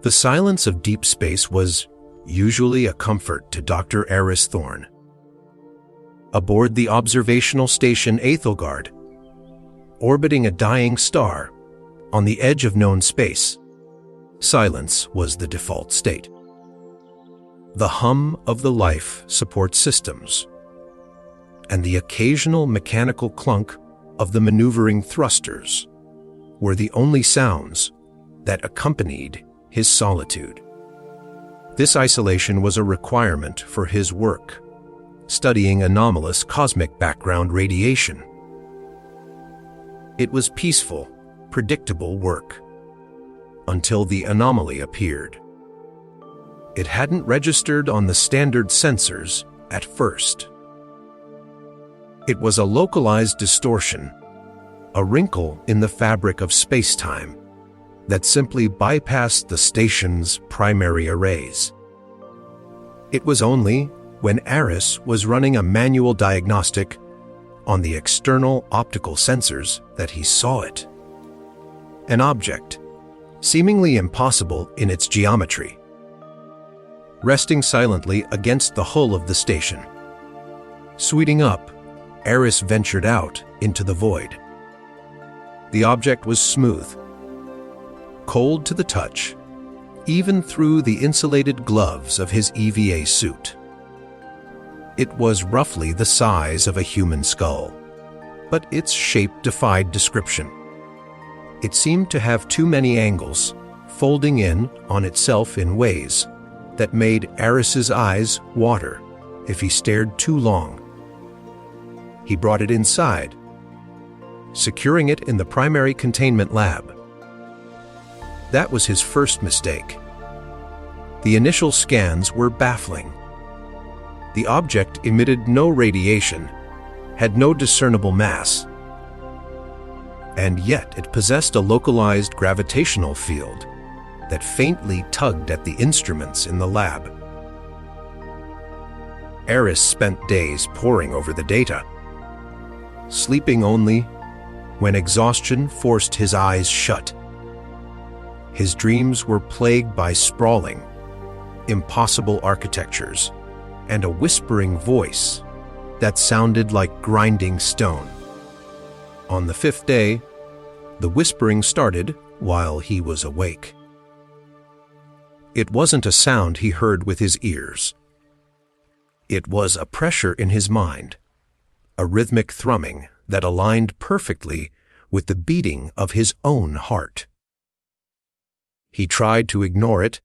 The silence of deep space was usually a comfort to Dr. Eris Thorne. Aboard the observational station Aethelgard, orbiting a dying star on the edge of known space, silence was the default state. The hum of the life support systems and the occasional mechanical clunk of the maneuvering thrusters were the only sounds that accompanied his solitude. This isolation was a requirement for his work, studying anomalous cosmic background radiation. It was peaceful, predictable work, until the anomaly appeared. It hadn't registered on the standard sensors at first. It was a localized distortion, a wrinkle in the fabric of space-time that simply bypassed the station's primary arrays. It was only when Eris was running a manual diagnostic on the external optical sensors that he saw it. An object, seemingly impossible in its geometry, resting silently against the hull of the station. Sweeting up, Eris ventured out into the void. The object was smooth, cold to the touch, even through the insulated gloves of his EVA suit. It was roughly the size of a human skull, but its shape defied description. It seemed to have too many angles, folding in on itself in ways that made Eris's eyes water if he stared too long. He brought it inside, securing it in the primary containment lab. That was his first mistake. The initial scans were baffling. The object emitted no radiation, had no discernible mass, and yet it possessed a localized gravitational field that faintly tugged at the instruments in the lab. Eris spent days poring over the data, sleeping only when exhaustion forced his eyes shut. His dreams were plagued by sprawling, impossible architectures and a whispering voice that sounded like grinding stone. On the fifth day, the whispering started while he was awake. It wasn't a sound he heard with his ears. It was a pressure in his mind, a rhythmic thrumming that aligned perfectly with the beating of his own heart. He tried to ignore it,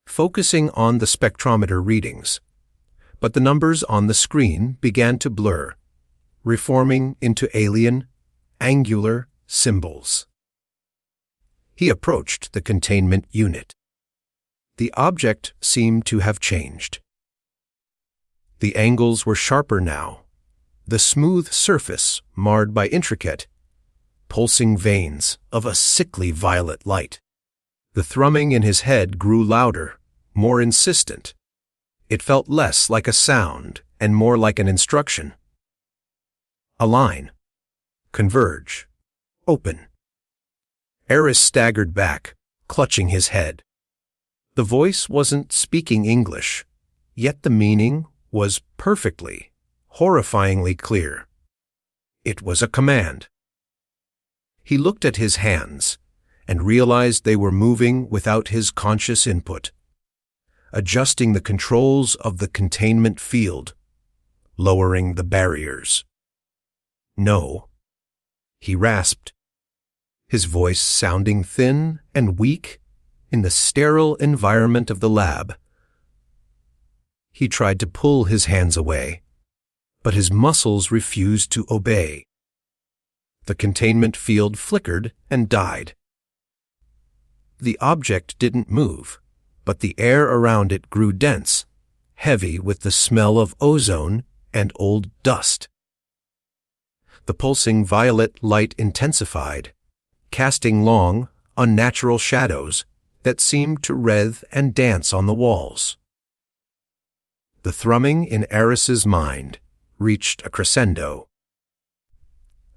focusing on the spectrometer readings, but the numbers on the screen began to blur, reforming into alien, angular symbols. He approached the containment unit. The object seemed to have changed. The angles were sharper now, the smooth surface marred by intricate, pulsing veins of a sickly violet light. The thrumming in his head grew louder, more insistent. It felt less like a sound and more like an instruction. Align, converge, open. Eris staggered back, clutching his head. The voice wasn't speaking English, yet the meaning was perfectly, horrifyingly clear. It was a command. He looked at his hands and realized they were moving without his conscious input, adjusting the controls of the containment field, lowering the barriers. No, he rasped, his voice sounding thin and weak in the sterile environment of the lab. He tried to pull his hands away, but his muscles refused to obey. The containment field flickered and died. The object didn't move, but the air around it grew dense, heavy with the smell of ozone and old dust. The pulsing violet light intensified, casting long, unnatural shadows that seemed to writhe and dance on the walls. The thrumming in Eris's mind reached a crescendo,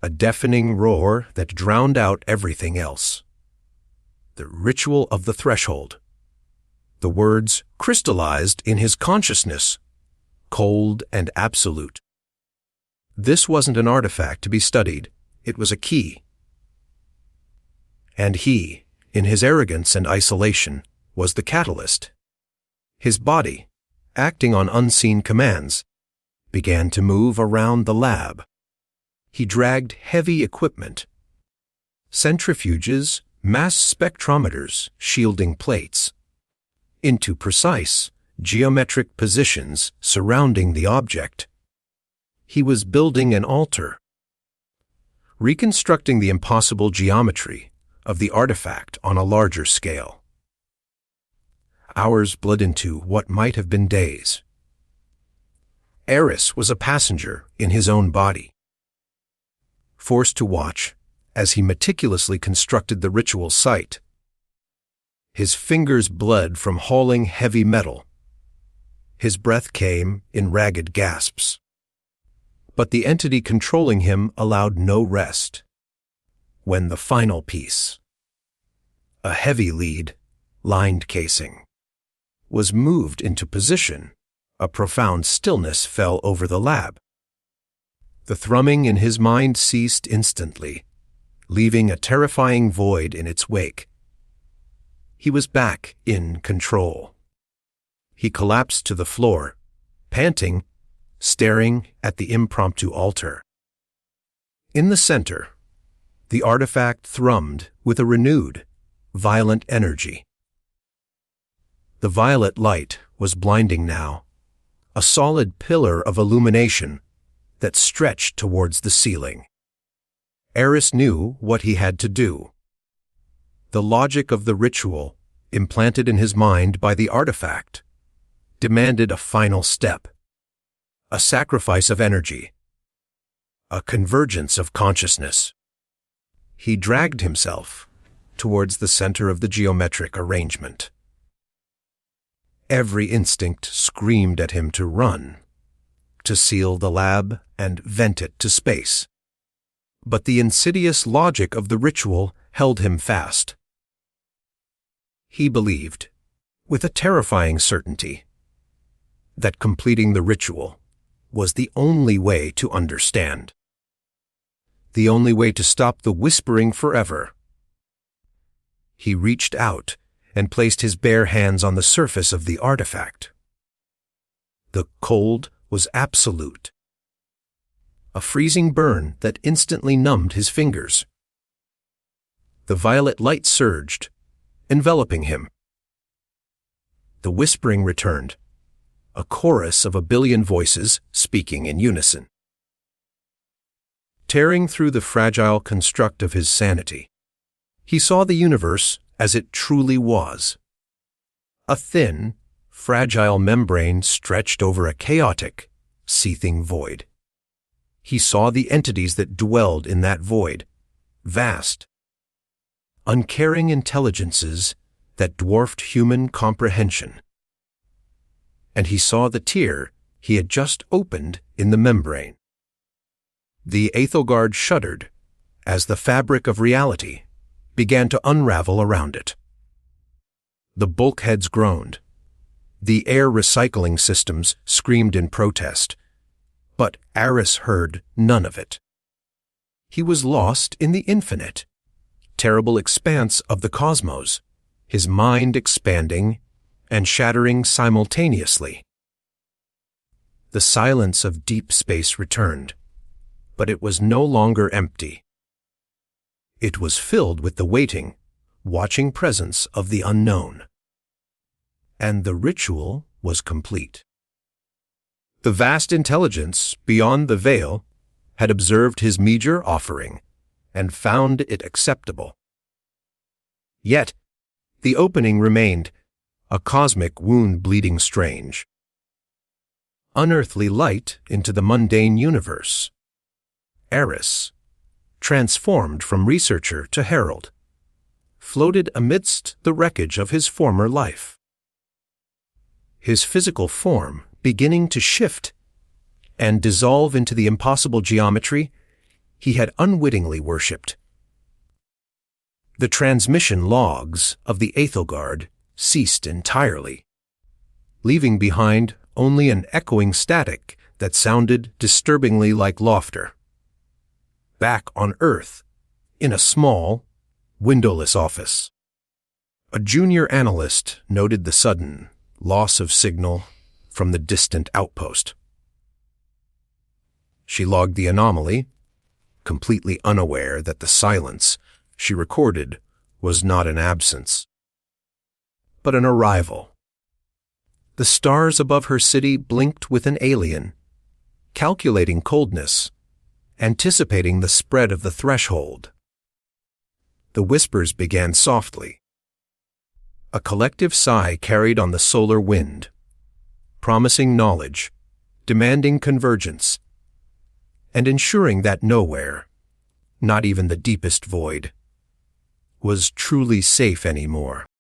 a deafening roar that drowned out everything else. the ritual of the threshold. The words crystallized in his consciousness, cold and absolute. This wasn't an artifact to be studied, it was a key. And he, in his arrogance and isolation, was the catalyst. His body, acting on unseen commands, began to move around the lab. He dragged heavy equipment, centrifuges, mass spectrometers, shielding plates, into precise, geometric positions surrounding the object. He was building an altar, reconstructing the impossible geometry of the artifact on a larger scale. Hours bled into what might have been days. Eris was a passenger in his own body, forced to watch as he meticulously constructed the ritual site. His fingers bled from hauling heavy metal. His breath came in ragged gasps. But the entity controlling him allowed no rest. When the final piece, a heavy lead, lined casing, was moved into position, a profound stillness fell over the lab. The thrumming in his mind ceased instantly, leaving a terrifying void in its wake. He was back in control. He collapsed to the floor, panting, staring at the impromptu altar. In the center, the artifact thrummed with a renewed, violent energy. The violet light was blinding now, a solid pillar of illumination that stretched towards the ceiling. Eris knew what he had to do. The logic of the ritual, implanted in his mind by the artifact, demanded a final step, a sacrifice of energy, a convergence of consciousness. He dragged himself towards the center of the geometric arrangement. Every instinct screamed at him to run, to seal the lab and vent it to space. But the insidious logic of the ritual held him fast. He believed, with a terrifying certainty, that completing the ritual was the only way to understand, the only way to stop the whispering forever. He reached out and placed his bare hands on the surface of the artifact. The cold was absolute, a freezing burn that instantly numbed his fingers. The violet light surged, enveloping him. The whispering returned, a chorus of 1 billion voices speaking in unison. Tearing through the fragile construct of his sanity, he saw the universe as it truly was. A thin, fragile membrane stretched over a chaotic, seething void. He saw the entities that dwelled in that void, vast, uncaring intelligences that dwarfed human comprehension. And he saw the tear he had just opened in the membrane. The Aethelgard shuddered as the fabric of reality began to unravel around it. The bulkheads groaned. The air recycling systems screamed in protest. But Eris heard none of it. He was lost in the infinite, terrible expanse of the cosmos, his mind expanding and shattering simultaneously. The silence of deep space returned, but it was no longer empty. It was filled with the waiting, watching presence of the unknown. And the ritual was complete. The vast intelligence beyond the veil had observed his meager offering and found it acceptable. Yet, the opening remained, a cosmic wound bleeding strange. Unearthly light into the mundane universe. Eris, transformed from researcher to herald, floated amidst the wreckage of his former life. His physical form beginning to shift and dissolve into the impossible geometry he had unwittingly worshipped. The transmission logs of the Aethelgard ceased entirely, leaving behind only an echoing static that sounded disturbingly like laughter. Back on Earth, in a small, windowless office, a junior analyst noted the sudden loss of signal from the distant outpost. She logged the anomaly, completely unaware that the silence she recorded was not an absence, but an arrival. The stars above her city blinked with an alien, calculating coldness, anticipating the spread of the threshold. The whispers began softly. A collective sigh carried on the solar wind, promising knowledge, demanding convergence, and ensuring that nowhere, not even the deepest void, was truly safe anymore.